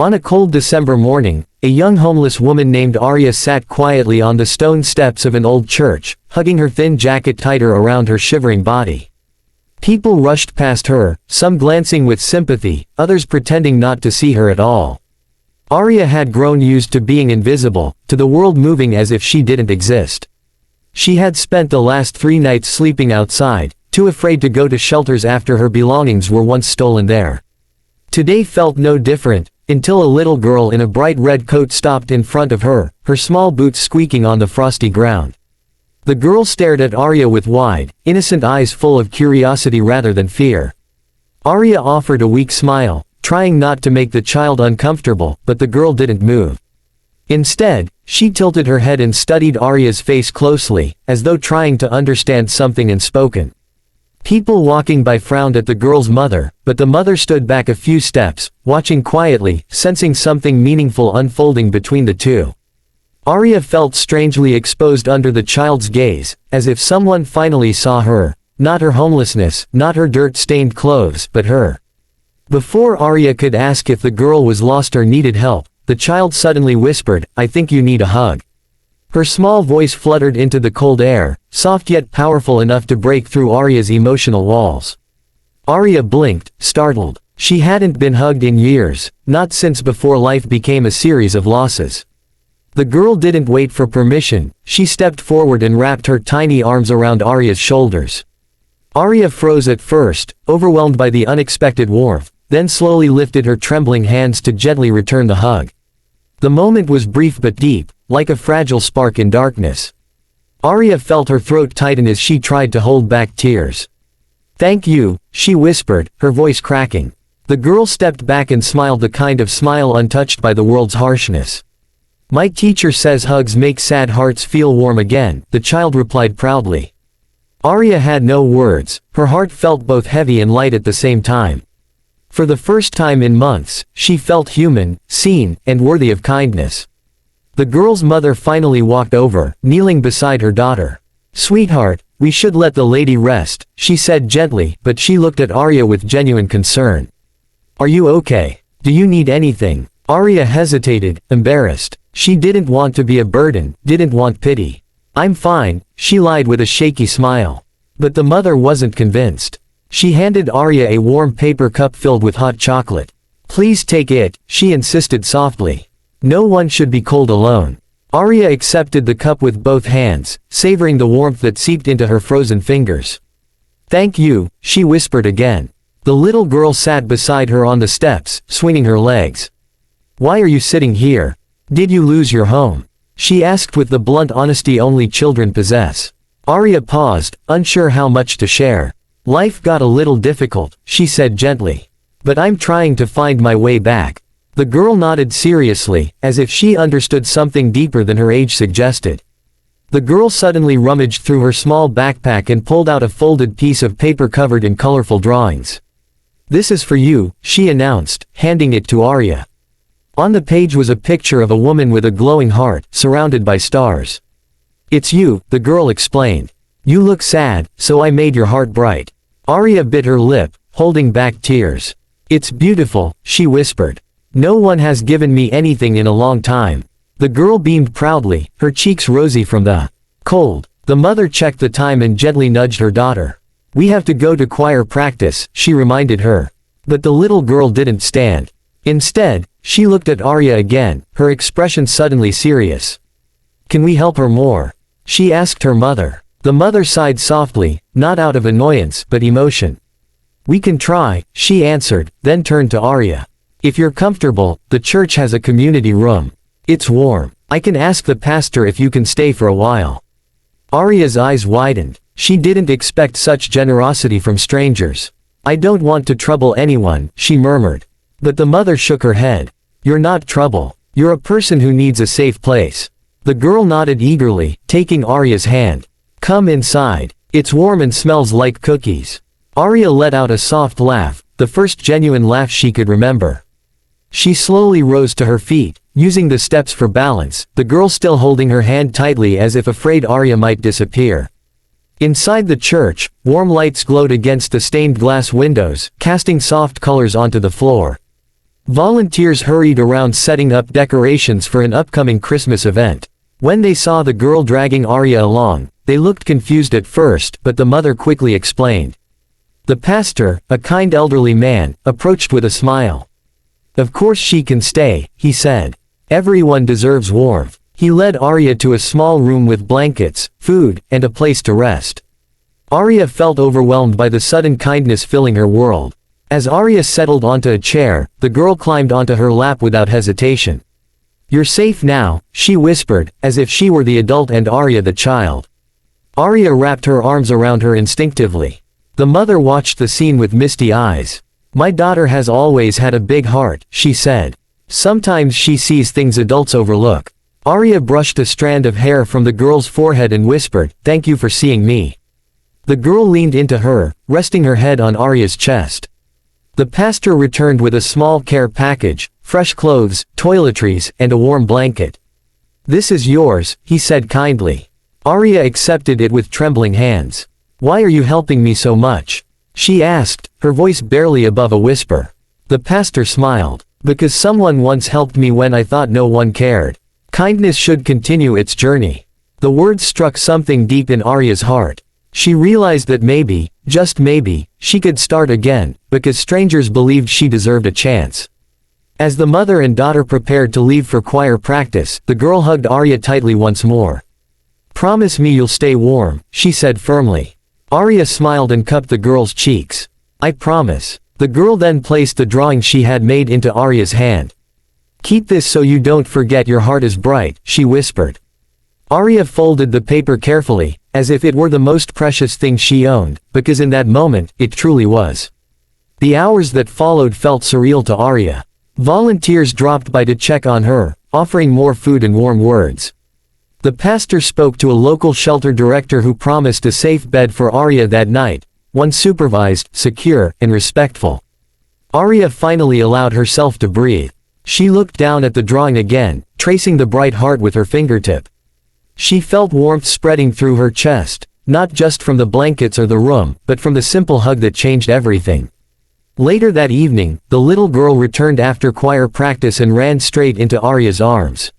On a cold December morning, a young homeless woman named Arya sat quietly on the stone steps of an old church, hugging her thin jacket tighter around her shivering body. People rushed past her, some glancing with sympathy, others pretending not to see her at all. Arya had grown used to being invisible, to the world moving as if she didn't exist. She had spent the last 3 nights sleeping outside, too afraid to go to shelters after her belongings were once stolen there. Today felt no different, until a little girl in a bright red coat stopped in front of her, her small boots squeaking on the frosty ground. The girl stared at Arya with wide, innocent eyes full of curiosity rather than fear. Arya offered a weak smile, trying not to make the child uncomfortable, but the girl didn't move. Instead, she tilted her head and studied Arya's face closely, as though trying to understand something unspoken. People walking by frowned at the girl's mother, but the mother stood back a few steps, watching quietly, sensing something meaningful unfolding between the two. Arya felt strangely exposed under the child's gaze, as if someone finally saw her, not her homelessness, not her dirt-stained clothes, but her. Before Arya could ask if the girl was lost or needed help, the child suddenly whispered, "I think you need a hug." Her small voice fluttered into the cold air, soft yet powerful enough to break through Arya's emotional walls. Arya blinked, startled. She hadn't been hugged in years, not since before life became a series of losses. The girl didn't wait for permission, she stepped forward and wrapped her tiny arms around Arya's shoulders. Arya froze at first, overwhelmed by the unexpected warmth, then slowly lifted her trembling hands to gently return the hug. The moment was brief but deep, like a fragile spark in darkness. Arya felt her throat tighten as she tried to hold back tears. "Thank you," she whispered, her voice cracking. The girl stepped back and smiled, the kind of smile untouched by the world's harshness. "My teacher says hugs make sad hearts feel warm again," the child replied proudly. Arya had no words, her heart felt both heavy and light at the same time. For the first time in months, she felt human, seen, and worthy of kindness. The girl's mother finally walked over, kneeling beside her daughter. "Sweetheart, we should let the lady rest," she said gently, but she looked at Arya with genuine concern. "Are you okay? Do you need anything?" Arya hesitated, embarrassed. She didn't want to be a burden, didn't want pity. "I'm fine," she lied with a shaky smile. But the mother wasn't convinced. She handed Arya a warm paper cup filled with hot chocolate. "Please take it," she insisted softly. "No one should be cold alone." Arya accepted the cup with both hands, savoring the warmth that seeped into her frozen fingers. "Thank you," she whispered again. The little girl sat beside her on the steps, swinging her legs. "Why are you sitting here? Did you lose your home?" she asked with the blunt honesty only children possess. Arya paused, unsure how much to share. "Life got a little difficult," she said gently. "But I'm trying to find my way back." The girl nodded seriously, as if she understood something deeper than her age suggested. The girl suddenly rummaged through her small backpack and pulled out a folded piece of paper covered in colorful drawings. "This is for you," she announced, handing it to Arya. On the page was a picture of a woman with a glowing heart, surrounded by stars. "It's you," the girl explained. "You look sad, so I made your heart bright." Arya bit her lip, holding back tears. "It's beautiful," she whispered. "No one has given me anything in a long time." The girl beamed proudly, her cheeks rosy from the cold. The mother checked the time and gently nudged her daughter. "We have to go to choir practice," she reminded her. But the little girl didn't stand. Instead, she looked at Arya again, her expression suddenly serious. "Can we help her more?" she asked her mother. The mother sighed softly, not out of annoyance, but emotion. "We can try," she answered, then turned to Arya. "If you're comfortable, the church has a community room. It's warm. I can ask the pastor if you can stay for a while." Arya's eyes widened. She didn't expect such generosity from strangers. "I don't want to trouble anyone," she murmured. But the mother shook her head. "You're not trouble. You're a person who needs a safe place." The girl nodded eagerly, taking Arya's hand. "Come inside. It's warm and smells like cookies." Arya let out a soft laugh, the first genuine laugh she could remember. She slowly rose to her feet, using the steps for balance, the girl still holding her hand tightly as if afraid Arya might disappear. Inside the church, warm lights glowed against the stained glass windows, casting soft colors onto the floor. Volunteers hurried around setting up decorations for an upcoming Christmas event. When they saw the girl dragging Arya along, they looked confused at first, but the mother quickly explained. The pastor, a kind elderly man, approached with a smile. "Of course she can stay," he said. "Everyone deserves warmth." He led Arya to a small room with blankets, food, and a place to rest. Arya felt overwhelmed by the sudden kindness filling her world. As Arya settled onto a chair, the girl climbed onto her lap without hesitation. "You're safe now," she whispered, as if she were the adult and Arya the child. Arya wrapped her arms around her instinctively. The mother watched the scene with misty eyes. "My daughter has always had a big heart," she said. "Sometimes she sees things adults overlook." Arya brushed a strand of hair from the girl's forehead and whispered, "Thank you for seeing me." The girl leaned into her, resting her head on Arya's chest. The pastor returned with a small care package, fresh clothes, toiletries, and a warm blanket. "This is yours," he said kindly. Arya accepted it with trembling hands. "Why are you helping me so much?" she asked, her voice barely above a whisper. The pastor smiled. "Because someone once helped me when I thought no one cared. Kindness should continue its journey." The words struck something deep in Arya's heart. She realized that maybe, just maybe, she could start again, because strangers believed she deserved a chance. As the mother and daughter prepared to leave for choir practice, the girl hugged Arya tightly once more. "Promise me you'll stay warm," she said firmly. Arya smiled and cupped the girl's cheeks. "I promise." The girl then placed the drawing she had made into Arya's hand. "Keep this so you don't forget your heart is bright," she whispered. Arya folded the paper carefully, as if it were the most precious thing she owned, because in that moment, it truly was. The hours that followed felt surreal to Arya. Volunteers dropped by to check on her, offering more food and warm words. The pastor spoke to a local shelter director who promised a safe bed for Arya that night, one supervised, secure, and respectful. Arya finally allowed herself to breathe. She looked down at the drawing again, tracing the bright heart with her fingertip. She felt warmth spreading through her chest, not just from the blankets or the room, but from the simple hug that changed everything. Later that evening, the little girl returned after choir practice and ran straight into Arya's arms.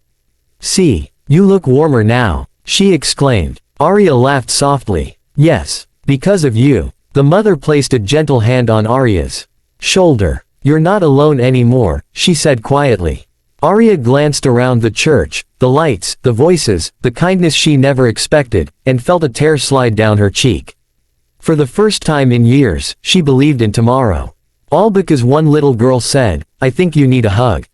"See, you look warmer now," she exclaimed. Arya laughed softly. "Yes, because of you." The mother placed a gentle hand on Arya's shoulder. "You're not alone anymore," she said quietly. Arya glanced around the church, the lights, the voices, the kindness she never expected, and felt a tear slide down her cheek. For the first time in years, she believed in tomorrow. All because one little girl said, "I think you need a hug."